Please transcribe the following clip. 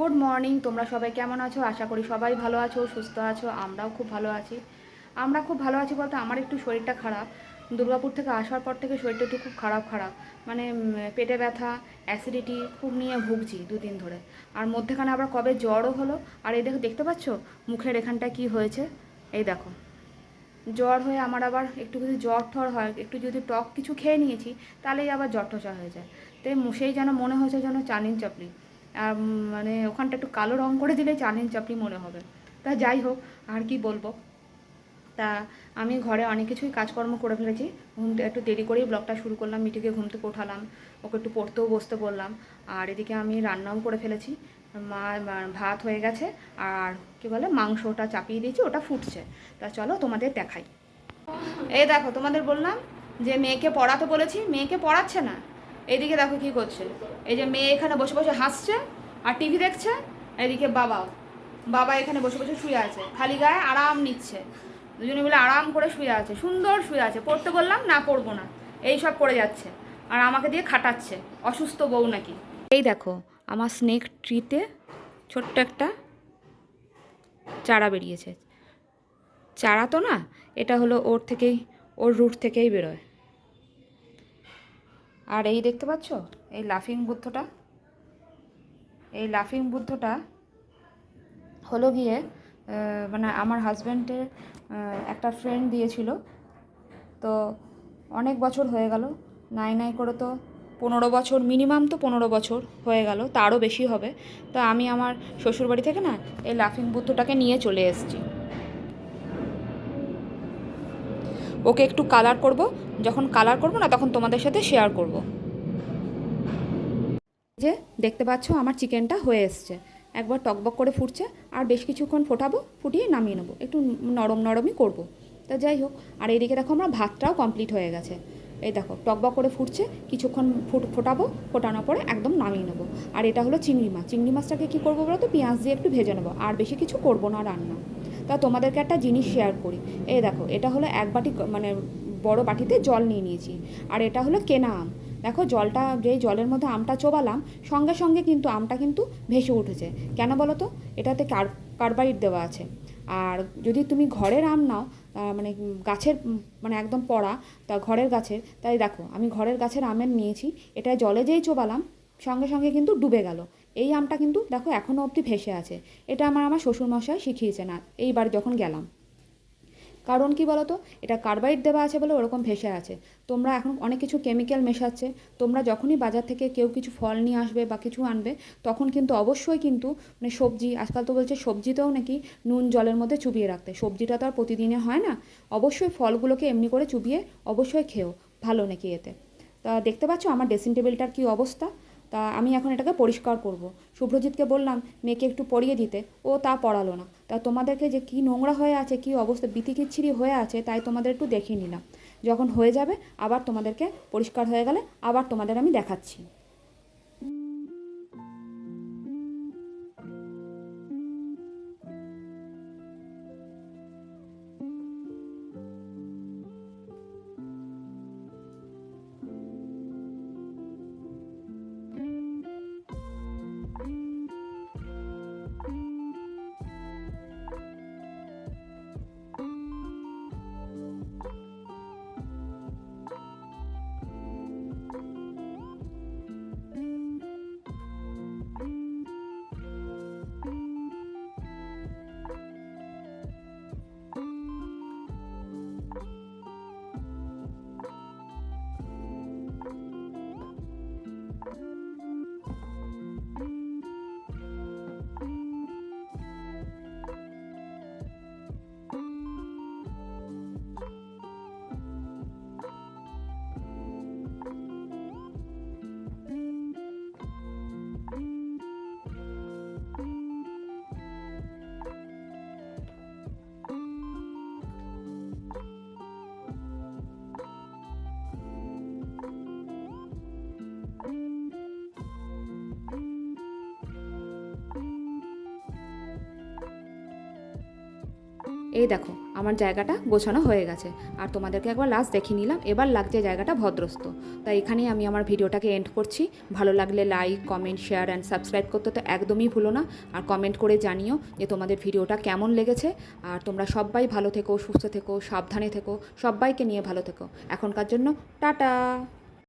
Good morning. তোমরা সবাই কেমন আছো? আশা করি সবাই ভালো আছো, সুস্থ আছো। আমরাও খুব ভালো আছি। আমরা খুব ভালো আছি বলতে আমার একটু শরীরটা খারাপ। দুর্গাপুর থেকে আসার পর থেকে শরীরটা একটু খুব খারাপ মানে পেটে ব্যথা, অ্যাসিডিটি খুব নিয়ে ভুগছি 2 দিন ধরে। আর মধ্যেখানে আবার কবে জ্বরও হলো। আর এই দেখতে পাচ্ছ মুখের এখানটায় কি হয়েছে? এই দেখো, জ্বর হয়ে আমার আবার একটু যদি জ্বর ঠর হয়, একটু যদি টক কিছু খেয়ে নিয়েছি, তাহলেই আবার জ্বর ঠসা হয়ে যায়। তাই সেই যেন মনে হয়েছে যেন চানিন চাপড়ি। মানে ওখানটা একটু কালো রং করে দিলে চানিন চাপড়ি মনে হবে। তা যাই হোক, আর কি বলবো। তা আমি ঘরে অনেক কিছুই কাজকর্ম করে ফেলেছি। একটু দেরি করেই ব্লগটা শুরু করলাম। মিটিকে ঘুম থেকে ওঠালাম, ওকে একটু পড়তেও বসতে বললাম। আর এদিকে আমি রান্নাও করে ফেলেছি। ভাত হয়ে গেছে, আর কি বলে মাংসটা চাপিয়ে দিয়েছি, ওটা ফুটছে। তা চলো তোমাদের দেখাই। এই দেখো, তোমাদের বললাম যে মেয়েকে পড়াতে বলেছি, মেয়েকে পড়াচ্ছে না। এইদিকে দেখো কি করছে। এই যে মেয়ে এখানে বসে বসে হাসছে আর টিভি দেখছে। এদিকে বাবা এখানে বসে বসে শুয়ে আছে, খালি গায়ে আরাম নিচ্ছে। দুজনে মিলে আরাম করে শুয়ে আছে, সুন্দর শুয়ে আছে। পড়তে বললাম না, পড়বো না, এই সব করে যাচ্ছে। আর আমাকে দিয়ে খাটাচ্ছে, অসুস্থ বউ নাকি। এই দেখো, আমার স্নেক ট্রিতে ছোট্ট একটা চারা বেরিয়েছে। চারা তো না, এটা হলো ওর রুট থেকেই বেরোয়। আর এই দেখতে পাচ্ছ এই লাফিং বুদ্ধটা হলো গিয়ে মানে আমার হাজব্যান্ডের একটা ফ্রেন্ড দিয়েছিল। তো অনেক বছর হয়ে গেল, নাই করে তো 15 বছর, মিনিমাম তো 15 বছর হয়ে গেল, তারও বেশি হবে। তো আমি আমার শ্বশুরবাড়ি থেকে না এই লাফিং বুদ্ধটাকে নিয়ে চলে এসেছি। ওকে একটু কালার করব, যখন কালার করব না তখন তোমাদের সাথে শেয়ার করব। যে দেখতে পাচ্ছ আমার চিকেনটা হয়ে এসছে, একবার টকবক করে ফুটছে। আর বেশ কিছুক্ষণ ফোটাবো, ফুটিয়ে নামিয়ে নেবো, একটু নরমই করব। তা যাই হোক, আর এইদিকে দেখো আমার ভাতটাও কমপ্লিট হয়ে গেছে। এই দেখো টকবক করে ফুটছে, কিছুক্ষণ ফোটাবো, ফোটানোর পরে একদম নামিয়ে নেবো। আর এটা হলো চিংড়ি মাছটাকে কী করবো বলো তো, পেঁয়াজ দিয়ে একটু ভেজে নেবো, আর বেশি কিছু করবো না রান্না। তা তোমাদেরকে একটা জিনিস শেয়ার করি। এই দেখো, এটা হলো এক বাটি, মানে বড় বাটিতে জল নিয়ে নিয়েছি। আর এটা হলো কেনা আম। দেখো জলটা, যেই জলের মধ্যে আমটা চোবালাম, সঙ্গে সঙ্গে কিন্তু আমটা কিন্তু ভেসে উঠেছে। কেন বলো তো? এটাতে কার্বাইড দেওয়া আছে। আর যদি তুমি ঘরের আম নাও, মানে গাছের, মানে একদম পড়া, তা ঘরের গাছের, তাই দেখো আমি ঘরের গাছের আমের নিয়েছি। এটা জলে যেই চোবালাম, সঙ্গে সঙ্গে কিন্তু ডুবে গেল। এই আমটা কিন্তু দেখো এখনও অবধি ভেসে আছে। এটা আমার শ্বশুরমশাই শিখিয়েছে না এইবার যখন গেলাম। কারণ কি বলো তো, এটা কার্বাইড দেওয়া আছে বলে ওরকম ভেসে আছে। তোমরা এখন অনেক কিছু কেমিক্যাল মেশাচ্ছে। তোমরা যখনই বাজার থেকে কেউ কিছু ফল নিয়ে আসবে বা কিছু আনবে, তখন কিন্তু অবশ্যই কিন্তু, মানে সবজি, আজকাল তো বলছে সবজিতেও নাকি নুন জলের মধ্যে চুবিয়ে রাখতে। সবজিটা তো আর প্রতিদিনে হয় না। অবশ্যই ফলগুলোকে এমনি করে চুবিয়ে অবশ্যই খেও, ভালো নাকি এতে। তা দেখতে পাচ্ছ আমার ড্রেসিং টেবিলটার কী অবস্থা। তা আমি এখন এটাকে পরিষ্কার করব। শুভ্রজিৎকে বললাম মেয়েকে একটু পরিয়ে দিতে, ও তা পড়ালো না। তা তোমাদেরকে যে কী নোংরা হয়ে আছে, কী অবস্থা বিতিকিচ্ছিরি হয়ে আছে, তাই তোমাদের একটু দেখিয়ে নিলাম। যখন হয়ে যাবে আবার তোমাদেরকে, পরিষ্কার হয়ে গেলে আবার তোমাদের আমি দেখাচ্ছি। এই দেখো আমার জায়গাটা গোছানো হয়ে গেছে, আর তোমাদেরকে একবার লাস্ট দেখিয়ে নিলাম। এবার লাগছে জায়গাটা ভদ্রস্ত। তাই এখানেই আমি আমার ভিডিওটাকে এন্ড করছি। ভালো লাগলে like, comment, share and subscribe করতে তো একদমই ভুলো না। আর কমেন্ট করে জানিও যে তোমাদের ভিডিওটা কেমন লেগেছে। আর তোমরা সবাই ভালো থেকো, সুস্থ থেকো, সাবধানে থেকো, সবাইকে নিয়ে ভালো থেকো। এখনকার জন্য টাটা।